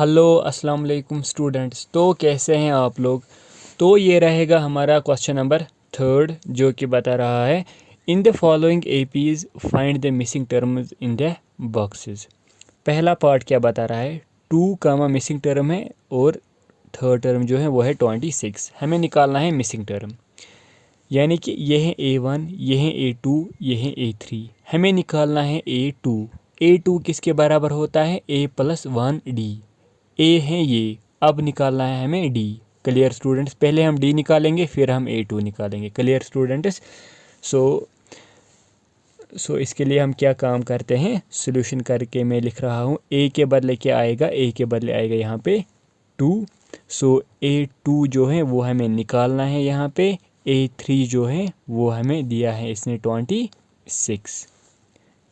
Hello अस्सलाम वालेकुम students. तो कैसे हैं आप लोग। तो ये रहेगा हमारा क्वेश्चन नंबर 3 जो कि बता रहा है in the following APs find the missing terms in the boxes. पहला पार्ट क्या बता रहा है, 2 कामा मिसिंग टर्म है और थर्ड टर्म जो है वो है 26। हमें निकालना है मिसिंग टर्म, यानी कि ये है A1, ये है A2, ये है A3। हमें निकालना है A2। A2 किसके बराबर होता है, A+1D। ए है ये, अब निकालना है हमें डी। क्लियर स्टूडेंट्स, पहले हम डी निकालेंगे फिर हम A2 निकालेंगे। Clear students. सो इसके लिए हम क्या काम करते हैं, सोल्यूशन करके मैं लिख रहा हूँ। ए के बदले क्या आएगा, ए के बदले आएगा यहाँ पे 2। सो A2 जो है वो हमें निकालना है यहाँ पे। A3 जो है वो हमें दिया है इसने 26।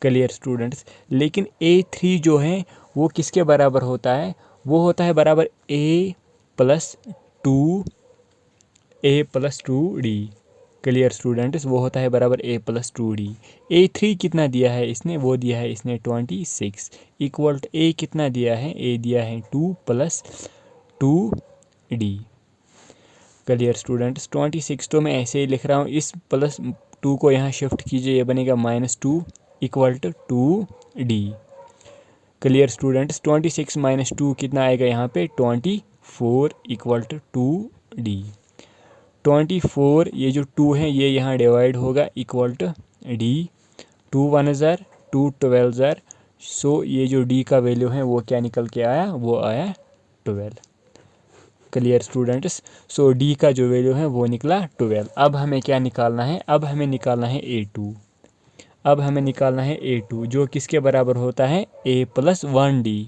Clear students. लेकिन A3 जो है वो किसके बराबर होता है, वो होता है बराबर A+2D। क्लियर स्टूडेंट्स, वो होता है बराबर A+2D। A3 कितना दिया है इसने, वो दिया है इसने 26 इक्वल टू A कितना दिया है, A दिया है 2+2D। Clear students. 26 तो मैं ऐसे ही लिख रहा हूँ, इस +2 को यहाँ शिफ्ट कीजिए, ये बनेगा -2 equal to 2D। Clear students. 26 - 2 कितना आएगा यहाँ पे, 24 इक्वल टू 2D। 24 ये जो 2 है ये यहाँ डिवाइड होगा इक्वल टू D। 2 1 ज़र 2 12 ज़र। सो ये जो D का वैल्यू है वो क्या निकल के आया, वो आया 12। Clear students. सो D का जो वैल्यू है वो निकला 12। अब हमें क्या निकालना है, अब हमें निकालना है A2। अब हमें निकालना है A2 जो किसके बराबर होता है, A+1D।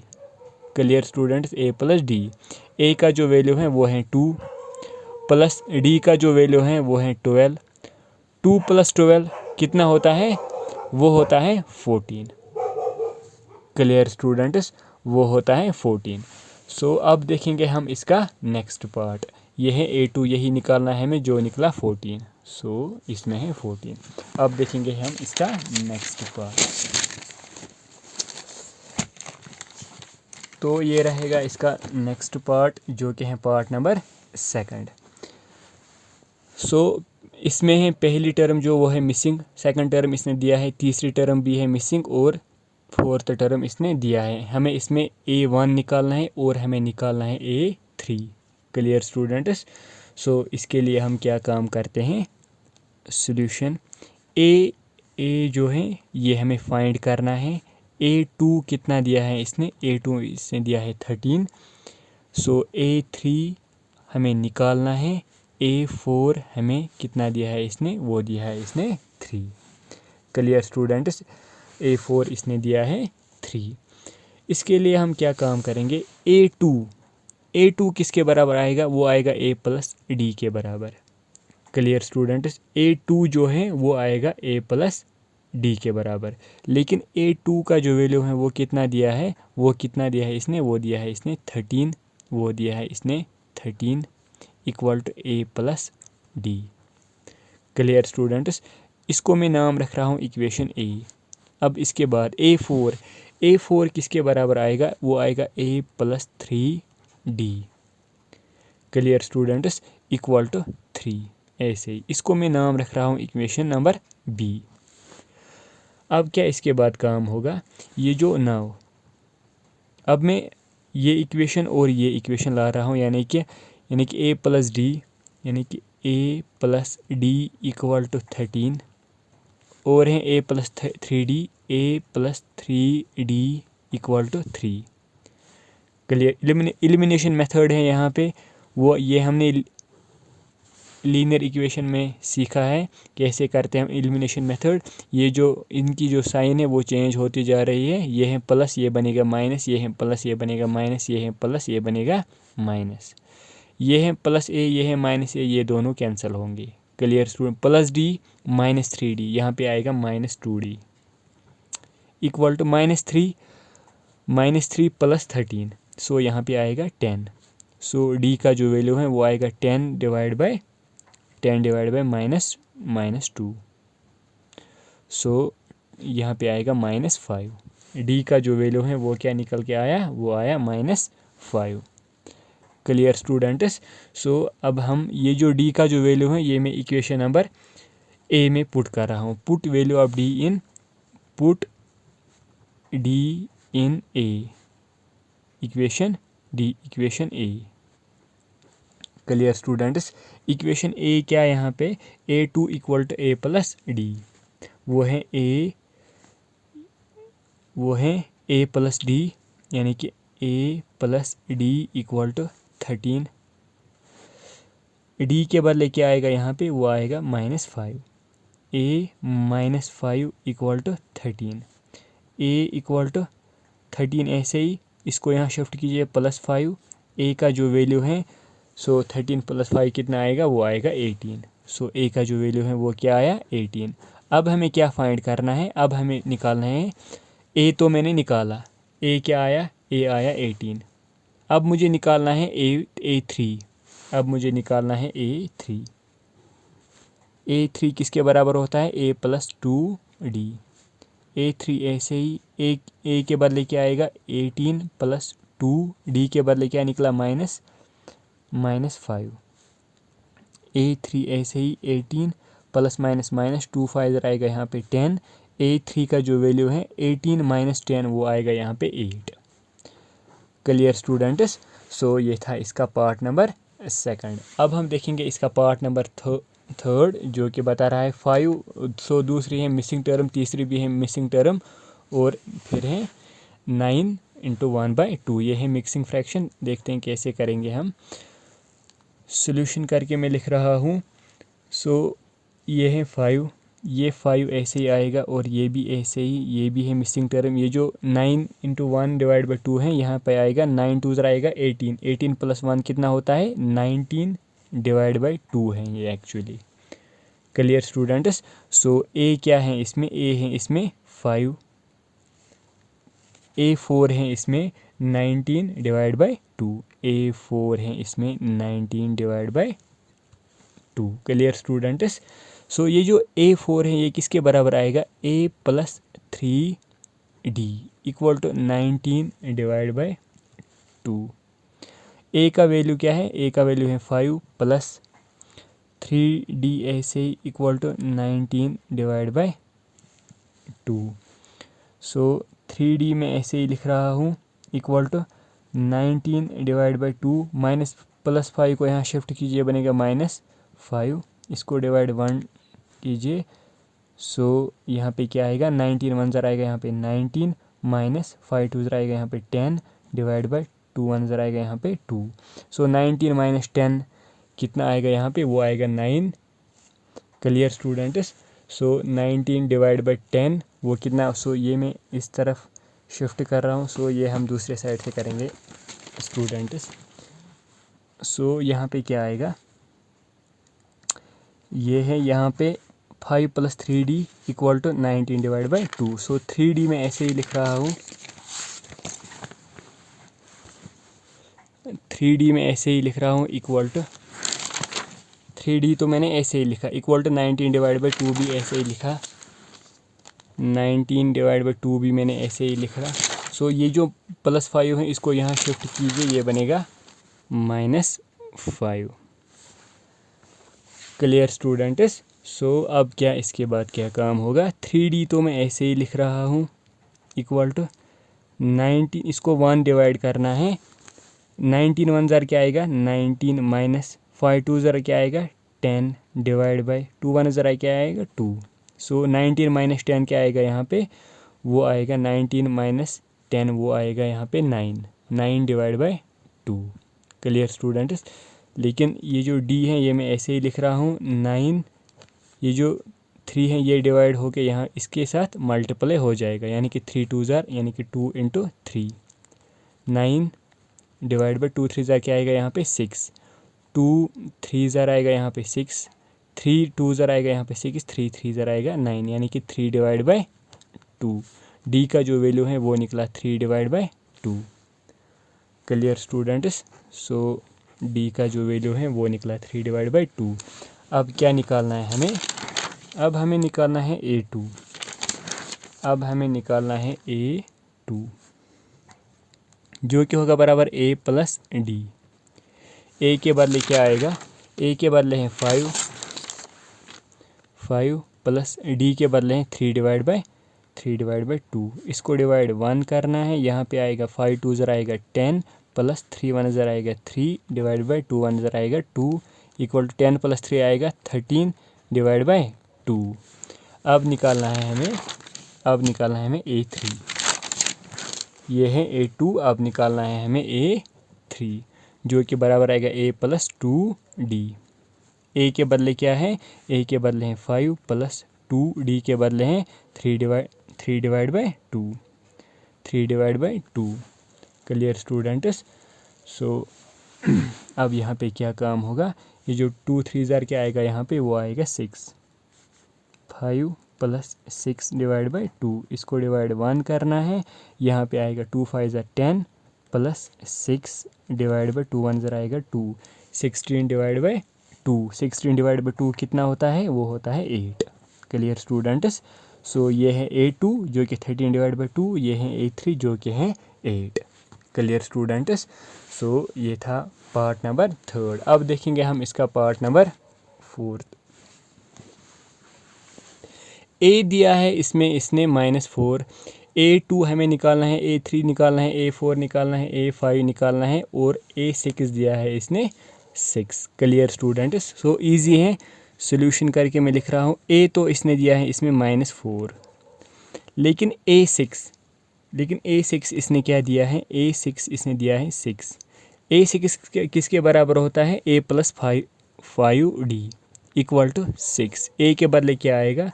Clear students, A+D। A का जो वैल्यू है वो है 2 प्लस D का जो वैल्यू है वो है 12। 2 + 12 कितना होता है, वो होता है 14। क्लियर स्टूडेंट्स, वो होता है 14। सो अब देखेंगे हम इसका नेक्स्ट पार्ट। ये है A2, यही निकालना है हमें जो निकला 14। सो इसमें है 14। अब देखेंगे हम इसका नेक्स्ट पार्ट। तो ये रहेगा इसका नेक्स्ट पार्ट जो कि है पार्ट नंबर 2। सो इसमें है पहली टर्म जो वो है मिसिंग, सेकंड टर्म इसने दिया है, तीसरी टर्म भी है मिसिंग और फोर्थ टर्म इसने दिया है। हमें इसमें A1 निकालना है और हमें निकालना है A3। Clear students. सो इसके लिए हम क्या काम करते हैं, सॉल्यूशन। ए जो है ये हमें फाइंड करना है। A2 कितना दिया है इसने, A2 इसने दिया है 13। सो A3 हमें निकालना है। A4 हमें कितना दिया है इसने, वो दिया है इसने 3। Clear students. A4 इसने दिया है 3। इसके लिए हम क्या काम करेंगे, A2 किसके बराबर आएगा, वो आएगा A+D के बराबर। Clear students. A2 जो है वो आएगा A+D के बराबर। लेकिन A2 का जो वैल्यू है वो कितना दिया है, वो कितना दिया है इसने, वो दिया है इसने 13। वो दिया है इसने 13 equal to A+D। Clear students. इसको मैं नाम रख रहा हूँ इक्वेशन A। अब इसके बाद A4 किसके बराबर आएगा, वो आएगा A+3D। Clear students, equal to 3। ऐसे ही इसको मैं नाम रख रहा हूँ इक्वेशन नंबर B। अब क्या इसके बाद काम होगा, ये जो नाउ अब मैं ये इक्वेशन और ये इक्वेशन ला रहा हूँ, यानी कि A+D यानी कि A+D इक्वल टू 13 और है A+3D equal to 3। Clear. Elimination method है यहाँ पे, वो ये हमने लीनियर इक्वेशन में सीखा है कैसे करते हैं हम एलिमिनेशन मेथड। ये जो इनकी जो साइन है वो चेंज होती जा रही है, ये है प्लस ये बनेगा माइनस, ये है प्लस ये बनेगा माइनस, ये है प्लस ये बनेगा माइनस, ये है +A ये है -A, ये दोनों कैंसिल होंगे। Clear student. +D -3D यहाँ पे आएगा -2D इक्वल टू -3 + 13। सो यहाँ पे आएगा 10। सो D का जो वैल्यू है वो आएगा 10 डिवाइड बाय -2। सो यहाँ पे आएगा -5। D का जो वैल्यू है वो क्या निकल के आया, वो आया 5। Clear students. सो अब हम ये जो डी का जो वैल्यू है ये मैं इक्वेशन नंबर ए में पुट कर रहा हूँ। Put value of D in A equation A. Clear students. Equation A क्या है यहाँ पे, A2 equal to A plus D, वो है ए प्लस डी, यानी कि A plus D equal to 13। D के बदले क्या आएगा यहाँ पे, वो आएगा -5। A -5 equal to 13। A equal to 13 ऐसे ही इसको यहाँ शिफ्ट कीजिए +5। ए का जो वैल्यू है सो 13 + 5 कितना आएगा, वो आएगा 18। सो ए का जो वैल्यू है वो क्या आया, 18। अब हमें क्या फाइंड करना है, अब हमें निकालना है, ए तो मैंने निकाला, ए क्या आया, ए आया 18। अब मुझे निकालना है A3। अब मुझे निकालना है A3। A3 किसके बराबर होता है, A + 2D। A3 ऐसे ही ए के बदले क्या आएगा, 18 + 2, डी के बदले क्या निकला, -5। A3 ऐसे ही 18 + -2 5 आएगा यहाँ पे 10। A3 का जो वैल्यू है 18 - 10 वो आएगा यहाँ पे 8। Clear students. सो ये था इसका पार्ट नंबर सेकंड। अब हम देखेंगे इसका पार्ट नंबर थर्ड जो कि बता रहा है 5। सो दूसरी है मिसिंग टर्म, तीसरी भी है मिसिंग टर्म, और फिर है 9 × 1/2। ये है मिक्सिंग फ्रैक्शन। देखते हैं कैसे करेंगे हम। सॉल्यूशन करके मैं लिख रहा हूँ। सो ये है 5, ये 5 ऐसे ही आएगा, और ये भी ऐसे ही, ये भी है मिसिंग टर्म। ये जो 9 × 1/2 है, यहाँ पे आएगा 9 2 आएगा 18। 18 + 1 कितना होता है, 19/2 है ये actually. Clear students. So A क्या है इसमें, ए है इसमें 5, A4 है इसमें 19/2, A4 है इसमें 19/2। Clear students. सो ये जो A4 है ये किसके बराबर आएगा, A + 3D इक्वल टू 19/2। ए का वैल्यू क्या है, ए का वैल्यू है 5 + 3D ऐसे ही इक्वल टू 19/2। सो 3D में ऐसे ही लिख रहा हूँ इक्वल टू 19/2 +5 को यहाँ शिफ्ट कीजिए, बनेगा -5। इसको डिवाइड 1 कीजिए। सो यहाँ पे क्या आएगा, 19 1 आएगा यहाँ पे 19, -5 2 आएगा यहाँ पे 10, डिवाइड 2 1 आएगा यहाँ पे 2। सो 19 - 10 कितना आएगा यहाँ पे, वो आएगा 9। Clear students. सो 19/10 वो कितना, सो ये मैं इस तरफ शिफ्ट कर रहा हूँ। सो ये हम दूसरे साइड से करेंगे स्टूडेंट्स। सो यहाँ पे क्या आएगा, ये है यहाँ पे 5 + 3D equal to 19/2। So 3D में ऐसे ही लिख रहा हूँ, 3D में ऐसे ही लिख रहा हूँ इक्वल टू 3D तो मैंने ऐसे ही लिखा, इक्वल टू 19/2 भी ऐसे ही लिखा, 19/2 भी मैंने ऐसे ही लिखा। सो ये जो +5 है इसको यहाँ शिफ्ट कीजिए, ये बनेगा -5। Clear students. सो अब क्या इसके बाद क्या काम होगा, 3D तो मैं ऐसे ही लिख रहा हूँ इक्वल टू 19, इसको 1 डिवाइड करना है। 19 1 क्या आएगा, 19 -5 2 क्या आएगा 10, डिवाइड 2 1 क्या आएगा 2। सो 19 - 10 क्या आएगा यहाँ पे, वो आएगा 19 - 10 वो आएगा यहाँ पे 9/2। Clear students. लेकिन ये जो D है ये मैं ऐसे ही लिख रहा हूँ 9, ये जो 3 है ये डिवाइड होके यहाँ इसके साथ मल्टीप्लाई हो जाएगा, यानी कि 3 2 यानी कि 2 × 3, 9/2 3 क्या आएगा यहाँ पे 6, 2 3 आएगा यहाँ पे 6, 3 2 आएगा यहाँ पे 6, 3 3 आएगा 9, यानी कि 3/2। D का जो वैल्यू है वो निकला 3/2। Clear students. सो D का जो वैल्यू है वो निकला 3/2। अब क्या निकालना है हमें, अब हमें निकालना है A2। अब हमें निकालना है A2। जो कि होगा बराबर a प्लस डी। a के बदले क्या आएगा, a के बदले हैं 5 प्लस डी के बदले हैं 3/2। इसको डिवाइड 1 करना है, यहाँ पे आएगा 5 2 ज़रा आएगा 10 प्लस 3 1 ज़रा आएगा 3/2 1 ज़रा आएगा 2 इक्वल टू 10 प्लस 3 आएगा 13/2। अब निकालना है हमें a3। ये है a2, अब निकालना है हमें a3 जो कि बराबर आएगा a प्लस 2d। a के बदले क्या है, a के बदले हैं 5 प्लस 2d के बदले हैं 3/2। Clear students. सो अब यहाँ पे क्या काम होगा, ये जो 2 3 ज़ार क्या आएगा यहाँ पे, वो आएगा 6। 5 प्लस 6/2, इसको डिवाइड 1 करना है, यहाँ पे आएगा 2 5 ज़ार 10 प्लस 6/2 1 ज़ार आएगा 2 16/2 कितना होता है, वो होता है 8। Clear students. सो ये है a2 जो कि 13/2, ये है a3 जो कि है 8। Clear students. सो ये था पार्ट नंबर 3। अब देखेंगे हम इसका पार्ट नंबर 4। a दिया है इसमें, इसने -4, a2 हमें निकालना है, a3 निकालना है, a4 निकालना है, a5 निकालना है और a6 दिया है इसने 6। Clear students. सो इजी है, सोल्यूशन करके मैं लिख रहा हूँ। a तो इसने दिया है इसमें -4, लेकिन a6 इसने क्या दिया है, a6 इसने दिया है 6। a6 किसके बराबर होता है, a plus 5d equal to 6। a के बदले क्या आएगा,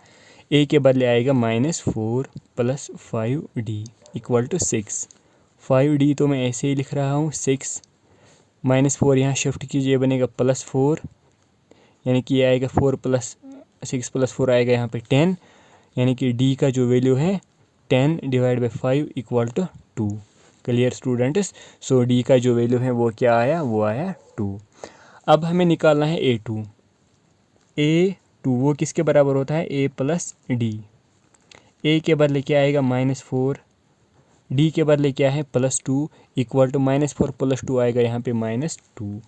a के बदले आएगा -4 plus 5d equal to 6। 5d तो मैं ऐसे ही लिख रहा हूँ 6, -4 यहाँ शिफ्ट कीजिए, बनेगा +4, यानी कि ये आएगा 4 प्लस 6 प्लस 4 आएगा यहाँ पे 10, यानी कि d का जो वैल्यू है 10/5 equal to 2। Clear students. So d का जो वैल्यू है वो क्या आया, वो आया 2। अब हमें निकालना है a2 वो किसके बराबर होता है, a प्लस डी। a के बदले क्या आएगा, -4, d के बदले क्या है +2 इक्वल टू -4 + 2 आएगा यहाँ पे -2।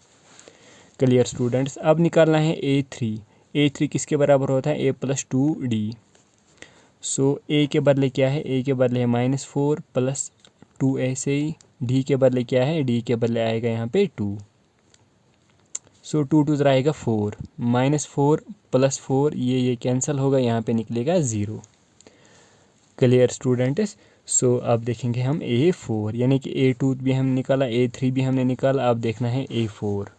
Clear students. अब निकालना है a3 किसके बराबर होता है, a plus 2d। So a के बदले क्या है, a के बदले है -4 + 2 ऐसे ही, d के बदले क्या है, d के बदले आएगा यहाँ पे 2। सो 2 2 ज़रा आएगा 4, -4 + 4 ये कैंसिल होगा, यहाँ पे निकलेगा 0। Clear students. सो अब देखेंगे हम a4, यानी कि a2 भी हम निकाला, a3 भी हमने निकाला, अब देखना है a4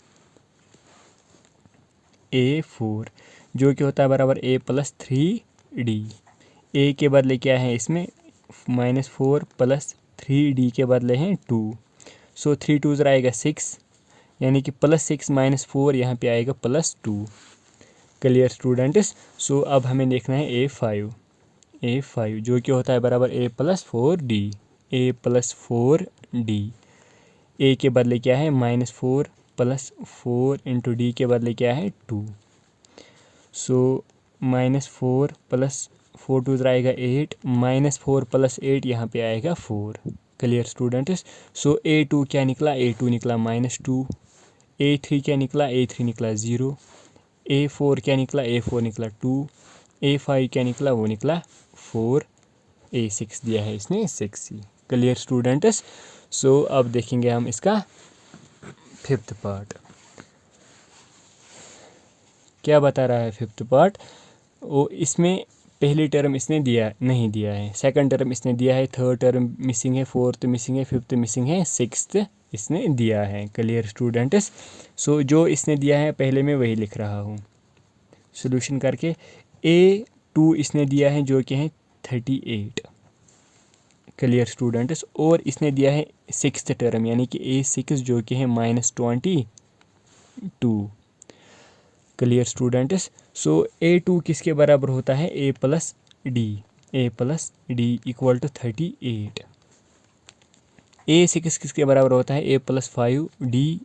जो कि होता है बराबर a प्लस 3d। a के बदले क्या है इसमें, -4 + 3d के बदले हैं 2। सो 3 2 ज़रा आएगा 6, यानी कि +6 - 4 यहाँ पे आएगा +2। Clear students. सो अब हमें देखना है a5 जो कि होता है बराबर a प्लस 4d। a के बदले क्या है, -4 + 4 × d के बदले क्या है 2। सो -4 + 4 2 आएगा 8, -4 + 8 यहाँ पे आएगा 4। Clear students. सो a2 क्या निकला, a2 निकला -2, a3 क्या निकला, a3 निकला 0, a4 क्या निकला, a4 निकला 2, a5 क्या निकला, वो निकला 4, a6 दिया है इसने 6 ही। Clear students. सो अब देखेंगे हम इसका 5th पार्ट। क्या बता रहा है 5th पार्ट, वो इसमें पहली टर्म इसने नहीं दिया है, सेकंड टर्म इसने दिया है, थर्ड टर्म मिसिंग है, फोर्थ मिसिंग है, 5th मिसिंग है, 6th इसने दिया है। Clear students. सो जो इसने दिया है पहले मैं वही लिख रहा हूँ सोल्यूशन करके। a2 इसने दिया है जो कि है 38। Clear students. और इसने दिया है 6th टर्म यानी कि a6 जो कि है -22। Clear students. सो a2 किसके बराबर होता है, a plus D equal to 38। a6 किसके बराबर होता है, a प्लस 5d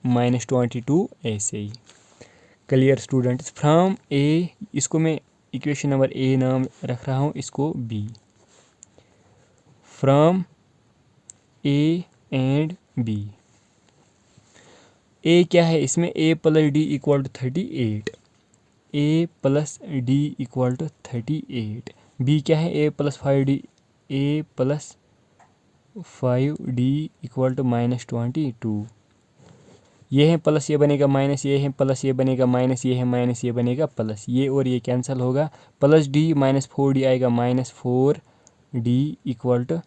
-22 ऐसे ही। Clear students. फ्रॉम a, इसको मैं इक्वेशन नंबर a नाम रख रहा हूँ, इसको b। From a and B. A क्या है इसमें, A plus D equal to 38, A plus D equal to 38। B क्या है, A plus 5d, A plus 5d equal to -22। ये है प्लस, ये बनेगा माइनस, ये है प्लस, ये बनेगा माइनस, ये है माइनस, ये बनेगा प्लस, ये और ये कैंसिल होगा। प्लस डी माइनस 4d आएगा -4d इक्वल टू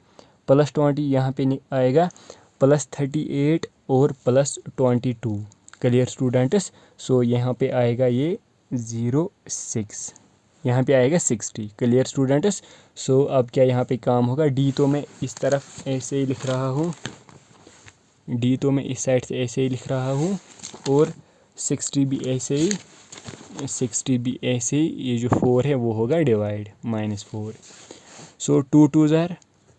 प्लस 20, यहाँ पे आएगा प्लस 38 और प्लस 22। Clear students. सो यहाँ पे आएगा ये 06, यहाँ पे आएगा 60। Clear students. सो अब क्या यहाँ पे काम होगा, डी तो मैं इस तरफ ऐसे ही लिख रहा हूँ, डी तो मैं इस साइड से ऐसे ही लिख रहा हूँ, और 60 भी ऐसे ही, 60 भी ऐसे ही। ये जो 4 है वो होगा डिवाइड -4। सो 2 2 ज़ार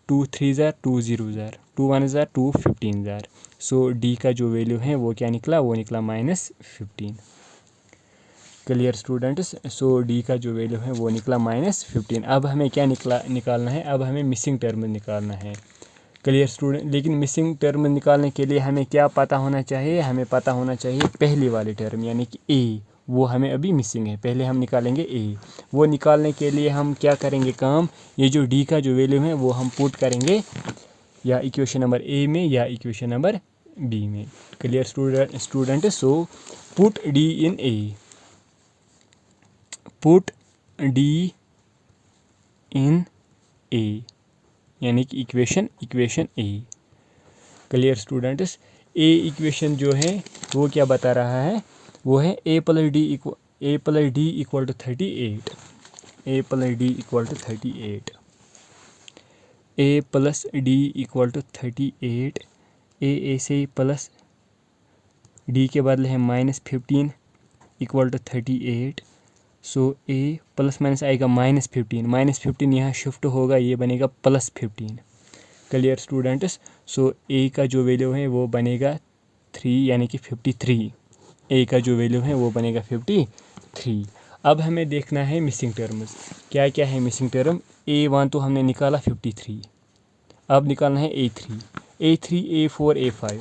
2 3 ज़ार 2 0 ज़ार 2 1 ज़ार 2 15 ज़ार। सो डी का जो वैल्यू है वो क्या निकला, वो निकला -15। Clear students. सो डी का जो वैल्यू है वो निकला -15। अब हमें क्या निकालना है, अब हमें मिसिंग टर्म निकालना है। Clear student. लेकिन मिसिंग टर्म निकालने के लिए हमें क्या पता होना चाहिए, हमें पता होना चाहिए पहली वाली टर्म यानी कि ए, वो हमें अभी मिसिंग है। पहले हम निकालेंगे ए। वो निकालने के लिए हम क्या करेंगे काम, ये जो डी का जो वैल्यू है वो हम पुट करेंगे या इक्वेशन नंबर ए में या इक्वेशन नंबर बी में। Clear student. So put D in A, put D in A यानी कि equation A. Clear students. A equation जो है वो क्या बता रहा है, वो है A plus D equal to 38, A plus D equal to 38, A plus D equal to 38। A से प्लस डी के बदले है -15 equal to 38। So A plus minus आएगा -15 यहाँ शिफ्ट होगा, ये बनेगा +15। Clear students. सो ए का जो वैल्यू है वो बनेगा 3 यानी कि 53। ए का जो वैल्यू है वो बनेगा 53। अब हमें देखना है मिसिंग टर्म्स, क्या क्या है मिसिंग टर्म। A1 तो हमने निकाला 53, अब निकालना है A3, A4, A5।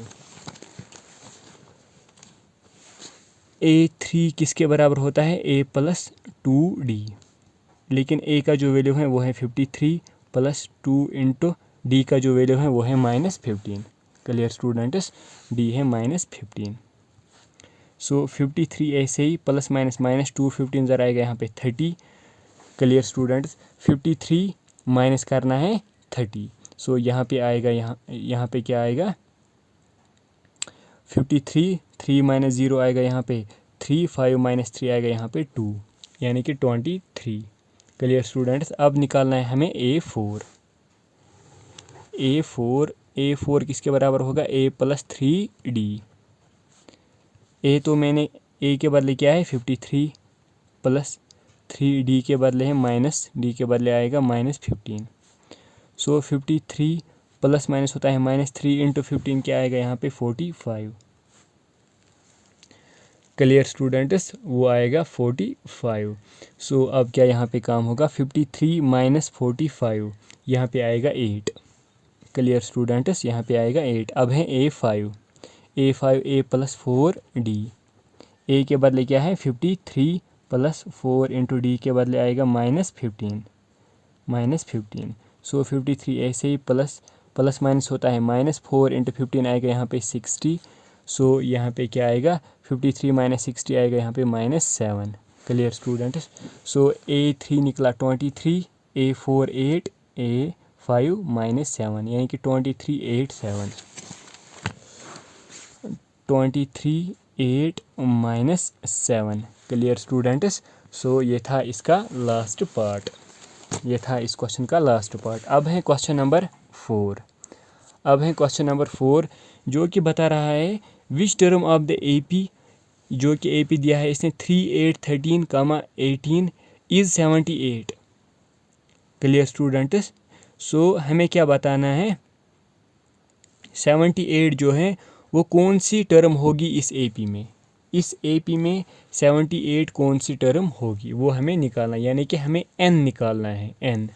A3 किसके बराबर होता है, A प्लस 2D। लेकिन A का जो वैल्यू है वो है 53 + 2 इंटू D का जो वैल्यू है वो है -15। Clear students. D है -15। सो 53 ऐसे ही प्लस माइनस -2 15 ज़रा आएगा यहाँ पे 30। Clear students. 53 माइनस करना है 30। सो यहाँ पे आएगा, यहाँ पे क्या आएगा 53, 3 - 0 आएगा यहाँ पे 3, 5 - 3 आएगा यहाँ पे 2 यानी कि 23। Clear students. अब निकालना है हमें A4। A4 किसके बराबर होगा, A प्लस 3D। ए तो मैंने A के बदले क्या है 53 + 3D के बदले है -D के बदले आएगा -15। सो 53 प्लस माइनस होता है -3 इंटू 15 क्या आएगा यहाँ पे 45। क्लियर स्टूडेंट्स, वो आएगा 45। सो अब क्या यहाँ पे काम होगा, 53 - 45 यहाँ पे आएगा 8। क्लियर स्टूडेंट्स, यहाँ पे आएगा 8। अब है A5, A प्लस 4D। ए के बदले क्या है 53 + 4 इंटू D के बदले आएगा -15। सो 53 ऐसे ही प्लस माइनस होता है -4 इंटू 15 आएगा यहाँ पे 60। सो यहाँ पे क्या आएगा 53 - 60 आएगा यहाँ पे -7। Clear students. सो A3 निकला 23, A4 8, A5 -7 यानी कि 23 8 7, 23 8 -7। Clear students. सो ये था इसका लास्ट पार्ट, ये था इस क्वेश्चन का लास्ट पार्ट। अब है क्वेश्चन नंबर 4। जो कि बता रहा है which term of the AP, जो कि AP दिया है इसने 3 8 13, 18 इज 78। Clear students. सो हमें क्या बताना है, 78 जो है वो कौन सी टर्म होगी इस AP में, इस AP में 78 कौन सी टर्म होगी वो हमें निकालना है, यानी कि हमें N निकालना है, N।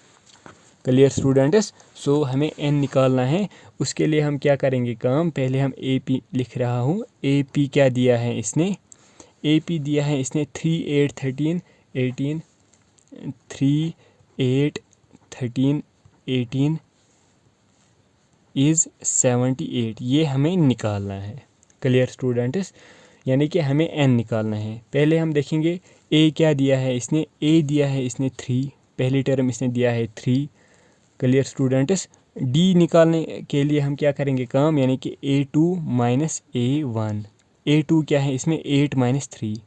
Clear students. सो हमें n निकालना है, उसके लिए हम क्या करेंगे काम, पहले हम AP लिख रहा हूँ। AP क्या दिया है इसने, AP दिया है इसने 3 8 13 18 3 8 13 18 इज़ 78, ये हमें निकालना है। क्लियर स्टूडेंट्स, यानी कि हमें n निकालना है। पहले हम देखेंगे a क्या दिया है इसने, a दिया है इसने 3, पहली टर्म इसने दिया है 3। क्लियर स्टूडेंट्स, d निकालने के लिए हम क्या करेंगे काम, यानी कि a2 माइनस a1। a2 क्या है इसमें 8 माइनस 3,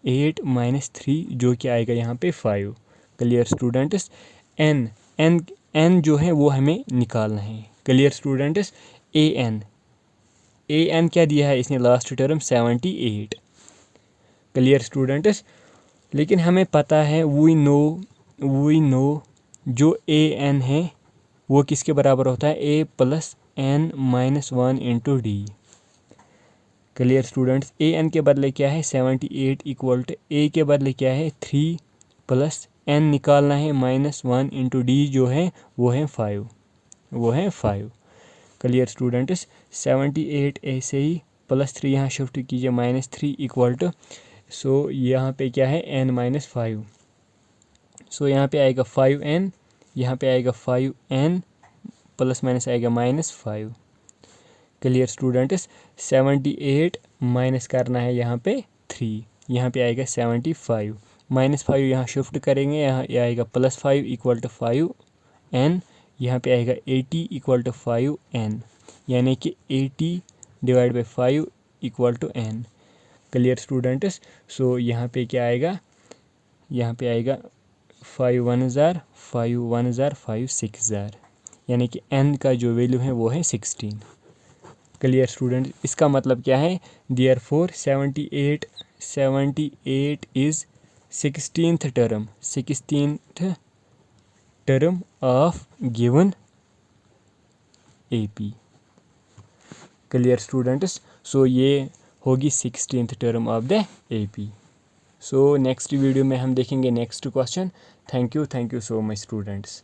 8 माइनस 3 जो कि आएगा यहाँ पे 5। क्लियर स्टूडेंट्स, n जो है वो हमें निकालना है। क्लियर स्टूडेंट्स, an क्या दिया है इसने लास्ट टर्म 78। क्लियर स्टूडेंट्स, लेकिन हमें पता है वी नो जो an है वो किसके बराबर होता है, a plus n minus 1 into D. Clear students, an के बदले क्या है 78 इक्वल टू a के बदले क्या है 3 प्लस n निकालना है माइनस 1 इंटू डी जो है वो है 5। क्लियर स्टूडेंट्स, 78 ऐसे ही प्लस 3 यहाँ शिफ्ट कीजिए माइनस 3 इक्वल टू, सो यहाँ पे क्या है n माइनस 5। सो यहाँ पे आएगा 5n, यहाँ पे आएगा 5n प्लस माइनस आएगा माइनस 5। क्लियर स्टूडेंट्स, 78 माइनस करना है यहाँ पे 3, यहाँ पे आएगा 75 माइनस 5 यहाँ शिफ्ट करेंगे, यहाँ आएगा प्लस 5 इक्वल टू 5n, यहाँ पे आएगा 80 इक्वल टू 5n, यानी कि 80 divide by 5 equal to n। Clear students, so यहाँ पे क्या आएगा, यहाँ पे आएगा 5 1 हज़ार 5 1 हज़ार 5 6 हज़ार, यानी कि n का जो वैल्यू है वो है 16। क्लियर स्टूडेंट, इसका मतलब क्या है, therefore 78 is 16th term of given AP। Clear students, so ये होगी 16th term of the AP। So next video में हम देखेंगे next question. Thank you so much students.